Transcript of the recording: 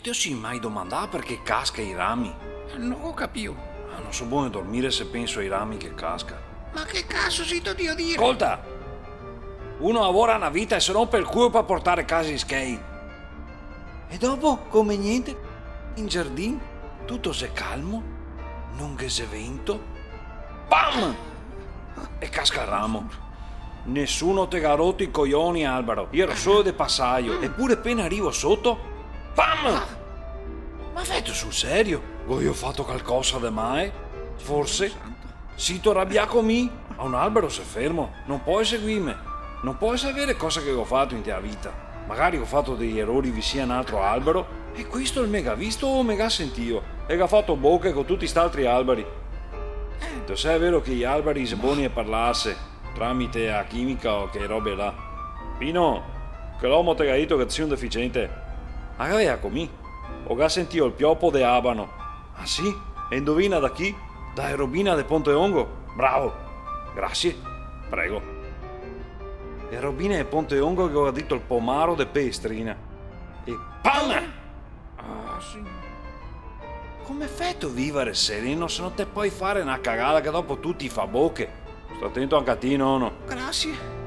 ti ho mai domandato perché casca i rami? Non ho capito. Non so buono dormire se penso ai rami che casca. Ma che cazzo si ti dio dire? Ascolta! Uno lavora una vita e se rompe il culo per portare casa in skate. E dopo, come niente, in giardino, tutto se calmo, non che se vento. Bam! E casca il ramo. Nessuno te ha rotto i coglioni, Albero. Io ero solo de passaggio. Eppure appena arrivo sotto, bam! Ma fatto sul serio? Io ho fatto qualcosa di mai? Forse? Si tu arrabbia con me? A un albero se fermo. Non puoi seguirmi. Non puoi sapere cosa che ho fatto in te vita. Magari ho fatto degli errori vicino a un altro albero e questo è il mega visto o mega sentito. E ha fatto bocche con tutti sti altri alberi. Tu sai vero che gli alberi sono buoni a parlarsi tramite la chimica o che robe là. Pino, che l'uomo te ha detto che sei un deficiente. Magari con me. Ho già sentito il pioppo de abano. Ah sì? E indovina da chi? Da Robina de Ponte Ongo. Bravo. Grazie. Prego. E Robina de Ponte Ongo che ho detto il pomaro de Pestrina. E PAM! Ah, sì. Come fatto a vivere sereno se non te puoi fare una cagata che dopo tu ti fa bocche? Sto attento anche a te, nonno. Grazie.